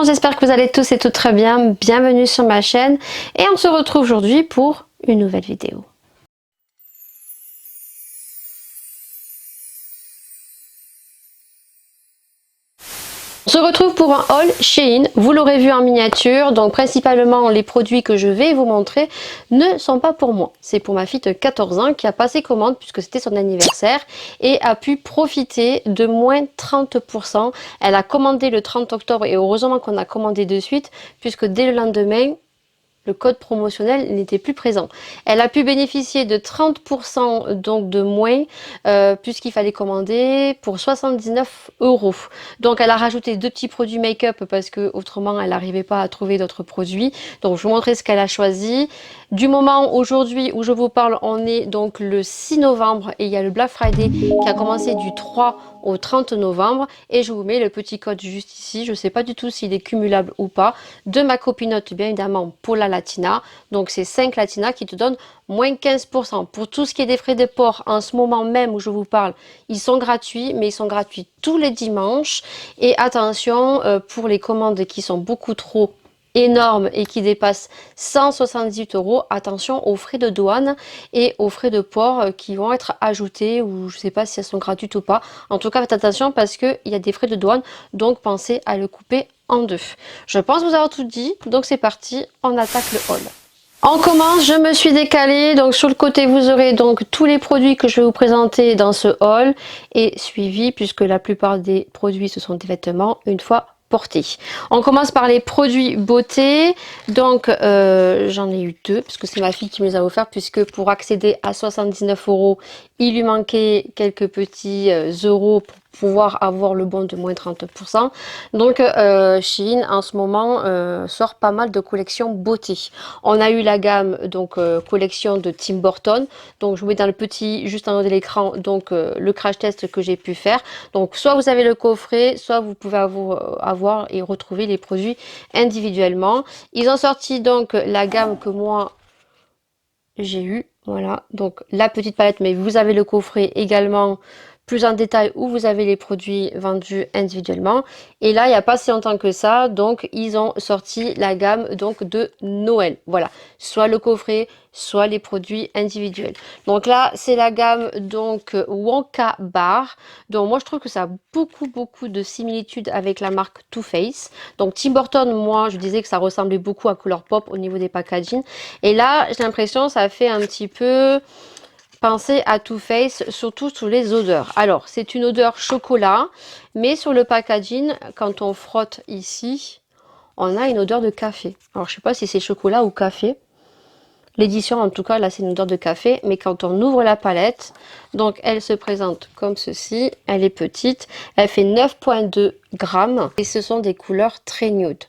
monde, j'espère que vous allez tous et toutes très bien. Bienvenue sur ma chaîne et on se retrouve aujourd'hui pour une nouvelle vidéo. On se retrouve pour un haul Shein, vous l'aurez vu en miniature, donc principalement les produits que je vais vous montrer ne sont pas pour moi. C'est pour ma fille de 14 ans qui a passé commande puisque c'était son anniversaire et a pu profiter de moins 30%. Elle a commandé le 30 octobre et heureusement qu'on a commandé de suite puisque dès le lendemain, le code promotionnel n'était plus présent. Elle a pu bénéficier de 30% donc de moins puisqu'il fallait commander pour 79 €. Donc elle a rajouté deux petits produits make-up parce que autrement elle n'arrivait pas à trouver d'autres produits. Donc je vous montrer ce qu'elle a choisi. Du moment aujourd'hui où je vous parle, on est donc le 6 novembre et il y a le Black Friday qui a commencé du 3 au 30 novembre et je vous mets le petit code juste ici. Je ne sais pas du tout s'il est cumulable ou pas, de ma copinote bien évidemment pour la Latina. Donc c'est 5 Latina qui te donnent moins 15%. Pour tout ce qui est des frais de port, en ce moment même où je vous parle, ils sont gratuits, mais ils sont gratuits tous les dimanches. Et attention, pour les commandes qui sont beaucoup trop énorme et qui dépasse 178 €, attention aux frais de douane et aux frais de port qui vont être ajoutés, ou je sais pas si elles sont gratuites ou pas. En tout cas, faites attention parce qu'il y a des frais de douane, donc pensez à le couper en deux. Je pense vous avoir tout dit, donc c'est parti, on attaque le haul. On commence, je me suis décalée, donc sur le côté vous aurez donc tous les produits que je vais vous présenter dans ce haul et suivi puisque la plupart des produits ce sont des vêtements une fois portés. On commence par les produits beauté, donc j'en ai eu deux parce que c'est ma fille qui me les a offerts puisque pour accéder à 79 €, il lui manquait quelques petits euros pour pouvoir avoir le bon de moins 30%. Donc Shein en ce moment sort pas mal de collections beauté. On a eu la gamme donc collection de Tim Burton. Donc je vous mets dans le petit juste en haut de l'écran donc le crash test que j'ai pu faire. Donc soit vous avez le coffret, soit vous pouvez avoir et retrouver les produits individuellement. Ils ont sorti donc la gamme que moi j'ai eu. Voilà, donc la petite palette, mais vous avez le coffret également plus en détail où vous avez les produits vendus individuellement. Et là, il n'y a pas si longtemps que ça, donc ils ont sorti la gamme donc de Noël. Voilà, soit le coffret, soit les produits individuels. Donc là, c'est la gamme donc Wonka Bar. Donc moi, je trouve que ça a beaucoup de similitudes avec la marque Too Faced. Donc Tim Burton, moi, je disais que ça ressemblait beaucoup à Colourpop au niveau des packaging. Et là, j'ai l'impression que ça fait un petit peu penser à Too Faced, surtout sous les odeurs. Alors, c'est une odeur chocolat, mais sur le packaging, quand on frotte ici, on a une odeur de café. Alors, je sais pas si c'est chocolat ou café. L'édition, en tout cas, là, c'est une odeur de café. Mais quand on ouvre la palette, donc elle se présente comme ceci. Elle est petite. Elle fait 9,2 grammes. Et ce sont des couleurs très nude.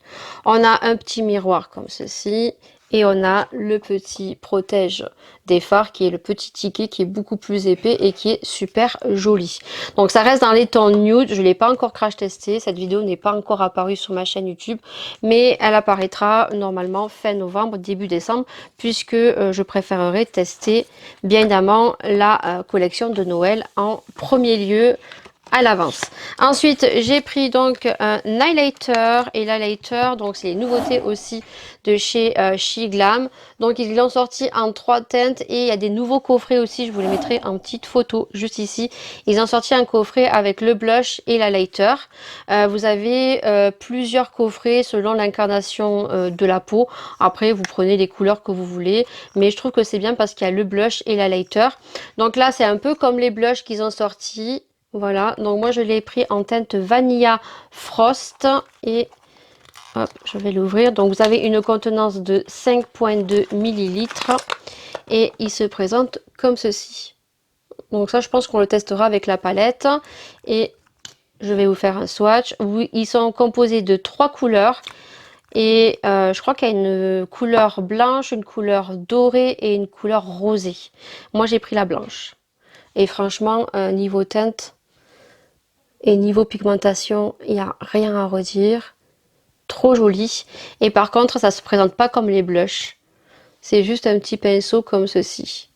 On a un petit miroir comme ceci. Et on a le petit protège des fards qui est le petit ticket qui est beaucoup plus épais et qui est super joli. Donc ça reste dans les tons nude. Je ne l'ai pas encore crash testé. Cette vidéo n'est pas encore apparue sur ma chaîne YouTube. Mais elle apparaîtra normalement fin novembre, début décembre. Puisque je préférerais tester bien évidemment la collection de Noël en premier lieu à l'avance. Ensuite, j'ai pris donc un highlighter et l'highlighter, donc c'est les nouveautés aussi de chez She Glam. Donc ils l'ont sorti en 3 teintes et il y a des nouveaux coffrets aussi, je vous les mettrai en petite photo juste ici. Ils ont sorti un coffret avec le blush et l'highlighter. Vous avez plusieurs coffrets selon l'incarnation de la peau. Après, vous prenez les couleurs que vous voulez, mais je trouve que c'est bien parce qu'il y a le blush et l'highlighter. Donc là, c'est un peu comme les blushs qu'ils ont sortis. Voilà, donc moi je l'ai pris en teinte Vanilla Frost et hop, je vais l'ouvrir. Donc vous avez une contenance de 5,2 ml et il se présente comme ceci. Donc ça, je pense qu'on le testera avec la palette et je vais vous faire un swatch. Ils sont composés de 3 couleurs et je crois qu'il y a une couleur blanche, une couleur dorée et une couleur rosée. Moi j'ai pris la blanche et franchement niveau teinte et niveau pigmentation, il n'y a rien à redire. Trop joli. Et par contre, ça se présente pas comme les blushs. C'est juste un petit pinceau comme ceci.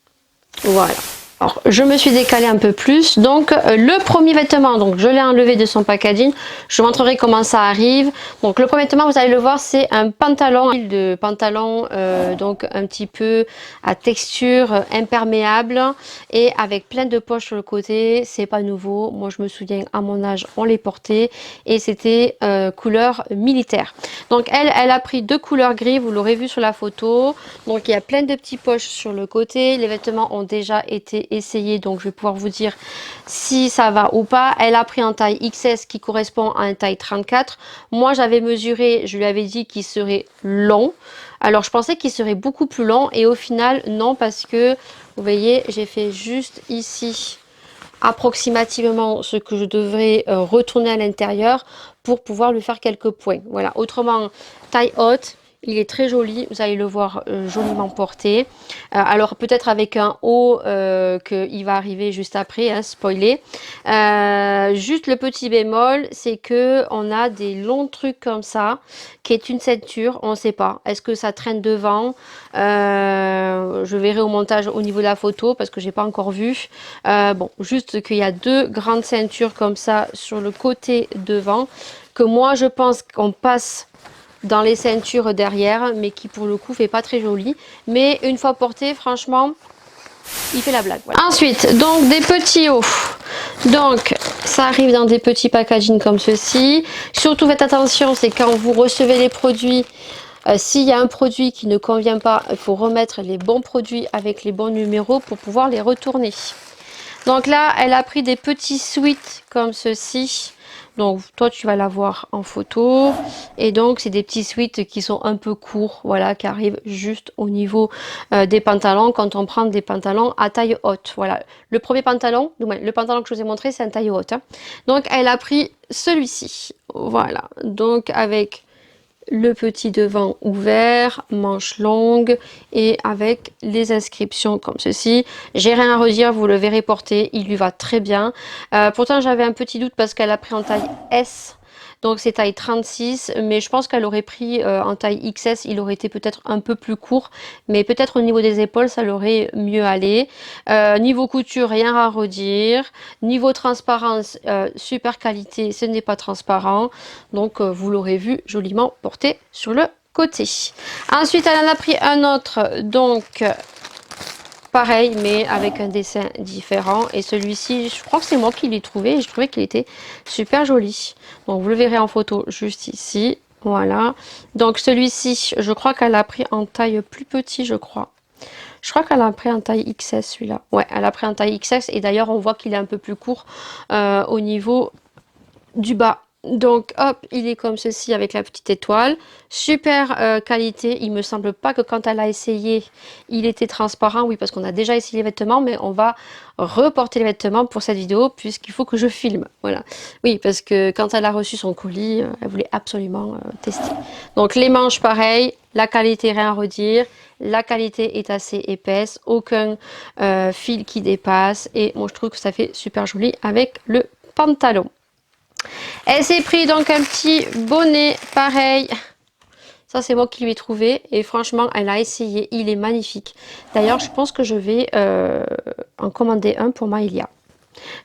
Voilà. Alors, je me suis décalée un peu plus. Donc, le premier vêtement, donc je l'ai enlevé de son packaging. Je vous montrerai comment ça arrive. Donc, le premier vêtement, vous allez le voir, c'est un pantalon, de pantalon, donc un petit peu à texture imperméable et avec plein de poches sur le côté. C'est pas nouveau. Moi, je me souviens, à mon âge, on les portait et c'était couleur militaire. Donc, elle a pris 2 couleurs gris. Vous l'aurez vu sur la photo. Donc, il y a plein de petites poches sur le côté. Les vêtements ont déjà été essayé, donc je vais pouvoir vous dire si ça va ou pas. Elle a pris en taille XS qui correspond à une taille 34. Moi j'avais mesuré, je lui avais dit qu'il serait long, alors je pensais qu'il serait beaucoup plus long et au final non, parce que vous voyez j'ai fait juste ici approximativement ce que je devrais retourner à l'intérieur pour pouvoir lui faire quelques points. Voilà, autrement taille haute. Il est très joli, vous allez le voir joliment porté. Alors peut-être avec un haut qu'il va arriver juste après, hein, spoiler. Juste le petit bémol, c'est que on a des longs trucs comme ça, qui est une ceinture, on ne sait pas. Est-ce que ça traîne devant? Je verrai au montage au niveau de la photo parce que j'ai pas encore vu. Bon, juste qu'il y a 2 grandes ceintures comme ça sur le côté devant, que moi je pense qu'on passe dans les ceintures derrière, mais qui pour le coup fait pas très joli, mais une fois porté franchement il fait la blague. Voilà. Ensuite donc des petits hauts, donc ça arrive dans des petits packaging comme ceci. Surtout faites attention, c'est quand vous recevez les produits, s'il y a un produit qui ne convient pas, il faut remettre les bons produits avec les bons numéros pour pouvoir les retourner. Donc là elle a pris des petits sweats comme ceci. Donc toi tu vas la voir en photo et donc c'est des petits sweats qui sont un peu courts, voilà, qui arrivent juste au niveau des pantalons quand on prend des pantalons à taille haute. Voilà, le premier pantalon, le pantalon que je vous ai montré, c'est un taille haute, hein. Donc elle a pris celui-ci, voilà, donc avec le petit devant ouvert, manche longue et avec les inscriptions comme ceci. J'ai rien à redire, vous le verrez porter, il lui va très bien. Pourtant j'avais un petit doute parce qu'elle a pris en taille S, donc c'est taille 36, mais je pense qu'elle aurait pris en taille XS, il aurait été peut-être un peu plus court, mais peut-être au niveau des épaules ça l'aurait mieux allé. Niveau couture, rien à redire. Niveau transparence, super qualité, ce n'est pas transparent, donc vous l'aurez vu joliment porté sur le côté. Ensuite elle en a pris un autre, donc pareil mais avec un dessin différent, et celui-ci je crois que c'est moi qui l'ai trouvé et je trouvais qu'il était super joli, donc vous le verrez en photo juste ici. Voilà, donc celui-ci je crois qu'elle a pris en taille plus petit, je crois qu'elle a pris en taille XS celui-là. Ouais, elle a pris en taille XS et d'ailleurs on voit qu'il est un peu plus court au niveau du bas. Donc hop, il est comme ceci avec la petite étoile. Super qualité. Il me semble pas que quand elle a essayé, il était transparent. Oui, parce qu'on a déjà essayé les vêtements, mais on va reporter les vêtements pour cette vidéo puisqu'il faut que je filme. Voilà. Oui, parce que quand elle a reçu son colis, elle voulait absolument tester. Donc les manches, pareil. La qualité, rien à redire. La qualité est assez épaisse. Aucun fil qui dépasse. Et moi, je trouve que ça fait super joli avec le pantalon. Elle s'est pris donc un petit bonnet pareil. Ça c'est moi qui lui ai trouvé et franchement elle a essayé, il est magnifique. D'ailleurs je pense que je vais en commander un pour Maëlia.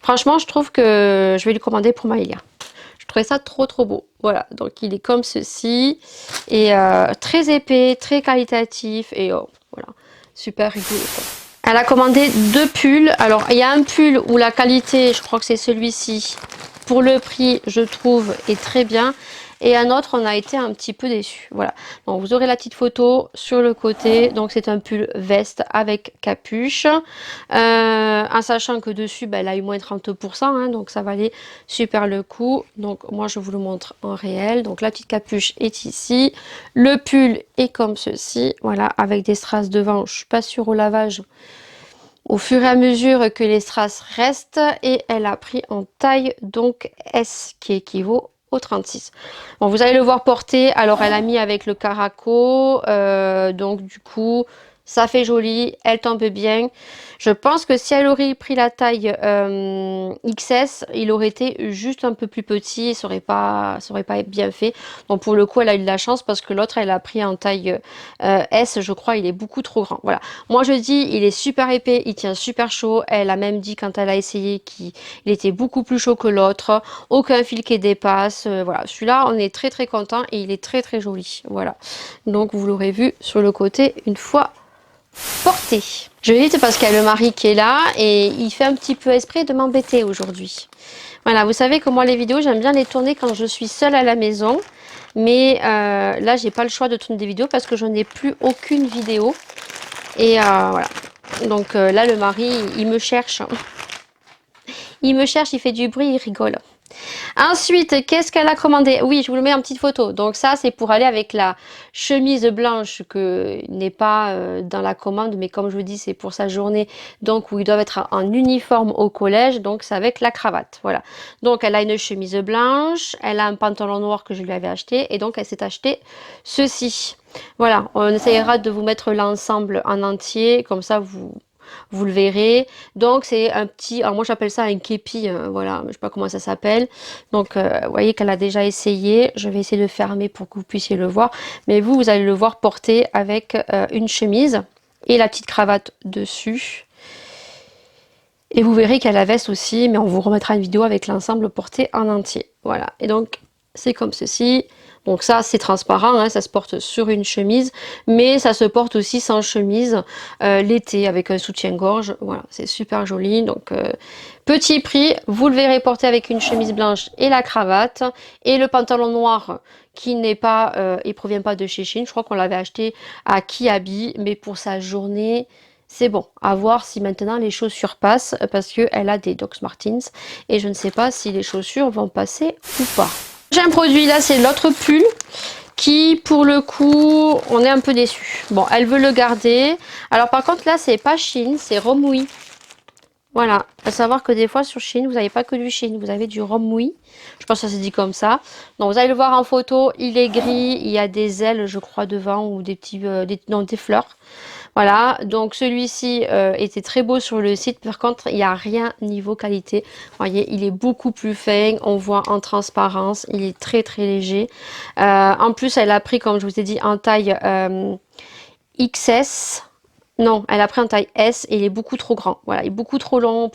Franchement je trouve que je vais lui commander pour Maëlia. Je trouvais ça trop beau. Voilà, donc il est comme ceci et très épais, très qualitatif et oh, voilà, super rigolo quoi. Elle a commandé 2 pulls. Alors il y a un pull où la qualité, je crois que c'est celui-ci, pour le prix je trouve est très bien, et un autre on a été un petit peu déçu. Voilà, donc vous aurez la petite photo sur le côté. Donc c'est un pull veste avec capuche, en sachant que dessus elle a eu moins 30%, hein, donc ça valait super le coup. Donc moi je vous le montre en réel. Donc la petite capuche est ici, le pull est comme ceci, voilà, avec des strass devant. Je suis pas sûre au lavage au fur et à mesure que les strass restent, et elle a pris en taille donc S qui équivaut au 36. Bon, vous allez le voir porter. Alors elle a mis avec le caraco, donc du coup Ça fait joli, elle tombe bien. Je pense que si elle aurait pris la taille XS, il aurait été juste un peu plus petit, ça aurait pas bien fait. Donc pour le coup, elle a eu de la chance parce que l'autre, elle a pris en taille S, je crois, il est beaucoup trop grand. Voilà. Moi, je dis, il est super épais, il tient super chaud. Elle a même dit quand elle a essayé qu'il était beaucoup plus chaud que l'autre. Aucun fil qui dépasse. Voilà. Celui-là, on est très très content et il est très très joli. Voilà. Donc vous l'aurez vu sur le côté une fois porté. Je vais vite parce qu'il y a le mari qui est là et il fait un petit peu esprit de m'embêter aujourd'hui. Voilà, vous savez que moi les vidéos j'aime bien les tourner quand je suis seule à la maison. Mais là j'ai pas le choix de tourner des vidéos parce que je n'ai plus aucune vidéo. Et voilà. Donc là le mari il me cherche. Il me cherche, il fait du bruit, il rigole. Ensuite, qu'est-ce qu'elle a commandé? Oui, je vous le mets en petite photo. Donc ça, c'est pour aller avec la chemise blanche que n'est pas dans la commande, mais comme je vous dis, c'est pour sa journée, donc où ils doivent être en uniforme au collège, donc c'est avec la cravate. Voilà. Donc elle a une chemise blanche, elle a un pantalon noir que je lui avais acheté, et donc elle s'est acheté ceci. Voilà, on essayera de vous mettre l'ensemble en entier, comme ça vous le verrez. Donc c'est un petit, alors moi j'appelle ça un képi, voilà, je sais pas comment ça s'appelle. Donc vous voyez qu'elle a déjà essayé. Je vais essayer de fermer pour que vous puissiez le voir. Mais vous allez le voir porter avec une chemise et la petite cravate dessus. Et vous verrez qu'elle a la veste aussi, mais on vous remettra une vidéo avec l'ensemble porté en entier. Voilà, et donc c'est comme ceci. Donc ça c'est transparent, hein, ça se porte sur une chemise, mais ça se porte aussi sans chemise l'été avec un soutien-gorge. Voilà, c'est super joli. Donc petit prix, vous le verrez porter avec une chemise blanche et la cravate et le pantalon noir qui n'est pas, il provient pas de chez Shein. Je crois qu'on l'avait acheté à Kiabi, mais pour sa journée. C'est bon, à voir si maintenant les chaussures passent parce qu'elle a des Doc Martens et je ne sais pas si les chaussures vont passer ou pas. J'ai un produit là, c'est l'autre pull qui pour le coup, on est un peu déçu. Bon, elle veut le garder. Alors par contre là, c'est pas Shein, c'est Romwe. Voilà, à savoir que des fois sur Shein, vous n'avez pas que du Shein, vous avez du Romwe. Je pense que ça se dit comme ça. Donc vous allez le voir en photo, il est gris, il y a des ailes, je crois, devant ou des petits, non, des fleurs. Voilà, donc celui-ci était très beau sur le site. Par contre, il n'y a rien niveau qualité. Vous voyez, il est beaucoup plus fin. On voit en transparence. Il est très très léger. En plus, elle a pris, comme je vous ai dit, en taille XS. Non, elle a pris en taille S et il est beaucoup trop grand. Voilà, il est beaucoup trop long,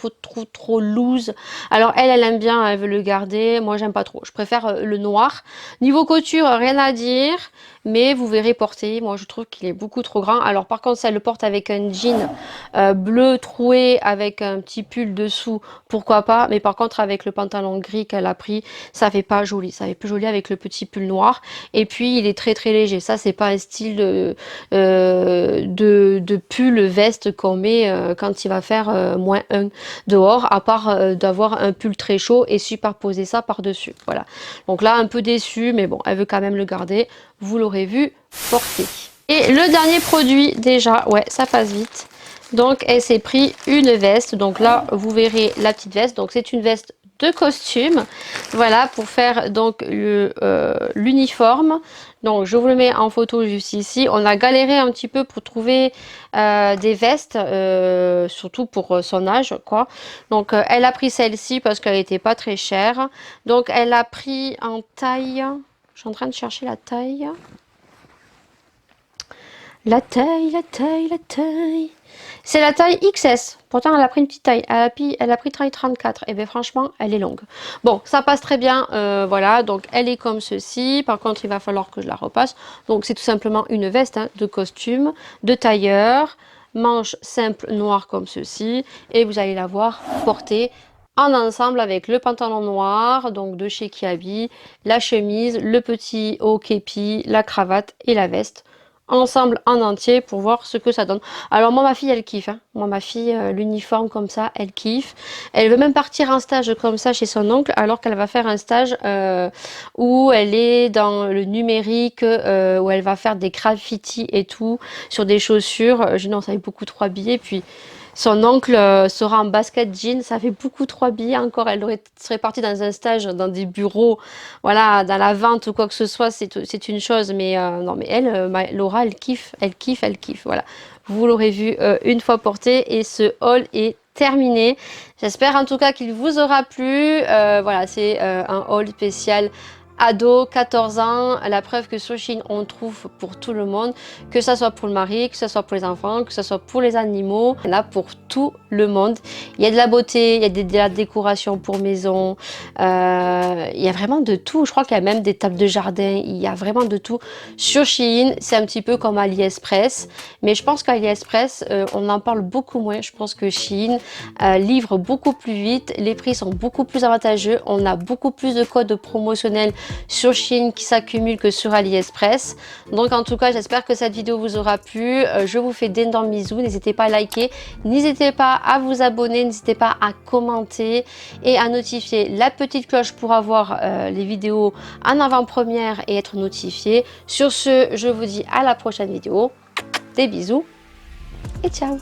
trop loose. Alors elle aime bien, elle veut le garder. Moi, j'aime pas trop. Je préfère le noir. Niveau couture, rien à dire. Mais vous verrez porter. Moi, je trouve qu'il est beaucoup trop grand. Alors par contre, si elle le porte avec un jean bleu troué avec un petit pull dessous, pourquoi pas. Mais par contre, avec le pantalon gris qu'elle a pris, ça fait pas joli. Ça fait plus joli avec le petit pull noir. Et puis, il est très très léger. Ça, c'est pas un style de pull veste qu'on met quand il va faire -1 dehors, à part d'avoir un pull très chaud et superposer ça par dessus. Voilà, donc là un peu déçue, mais bon, elle veut quand même le garder. Vous l'aurez vu porter. Et le dernier produit, déjà, ouais, ça passe vite. Donc elle s'est pris une veste. Donc là vous verrez la petite veste. Donc c'est une veste de costume, voilà, pour faire donc l'uniforme. Donc je vous le mets en photo juste ici. On a galéré un petit peu pour trouver des vestes, surtout pour son âge, quoi. Donc elle a pris celle-ci parce qu'elle n'était pas très chère. Donc elle a pris en taille, je suis en train de chercher la taille. La taille, la taille, la taille. C'est la taille XS. Pourtant, elle a pris une petite taille. Elle a pris taille 34. Et bien, franchement, elle est longue. Bon, ça passe très bien. Voilà, donc elle est comme ceci. Par contre, il va falloir que je la repasse. Donc, c'est tout simplement une veste hein, de costume, de tailleur, manches simples noires comme ceci. Et vous allez la voir portée en ensemble avec le pantalon noir, donc de chez Kiabi, la chemise, le petit haut képi, la cravate et la veste ensemble en entier pour voir ce que ça donne. Alors moi ma fille elle kiffe, hein. Moi ma fille l'uniforme comme ça elle kiffe. Elle veut même partir en stage comme ça chez son oncle alors qu'elle va faire un stage où elle est dans le numérique, où elle va faire des graffitis et tout sur des chaussures. Je dis non ça est beaucoup trop habillé puis Son oncle sera en basket jean, ça fait beaucoup trop habillé encore. Elle serait partie dans un stage, dans des bureaux, voilà, dans la vente ou quoi que ce soit, c'est une chose. Mais non, mais elle, Laura, elle kiffe, elle kiffe, elle kiffe. Voilà, vous l'aurez vu une fois porté et ce haul est terminé. J'espère en tout cas qu'il vous aura plu. Voilà, c'est un haul spécial ado, 14 ans, la preuve que sur Shein on trouve pour tout le monde, que ça soit pour le mari, que ça soit pour les enfants, que ça soit pour les animaux, là pour tout le monde. Il y a de la beauté, il y a de la décoration pour maison, il y a vraiment de tout. Je crois qu'il y a même des tables de jardin, il y a vraiment de tout. Sur Shein, c'est un petit peu comme AliExpress, mais je pense qu'AliExpress, on en parle beaucoup moins. Je pense que Shein livre beaucoup plus vite, les prix sont beaucoup plus avantageux, on a beaucoup plus de codes promotionnels sur Shein qui s'accumulent que sur AliExpress. Donc en tout cas, j'espère que cette vidéo vous aura plu. Je vous fais d'énormes bisous. N'hésitez pas à liker, n'hésitez pas à vous abonner, n'hésitez pas à commenter et à notifier la petite cloche pour avoir les vidéos en avant-première et être notifié. Sur ce, je vous dis à la prochaine vidéo. Des bisous et ciao!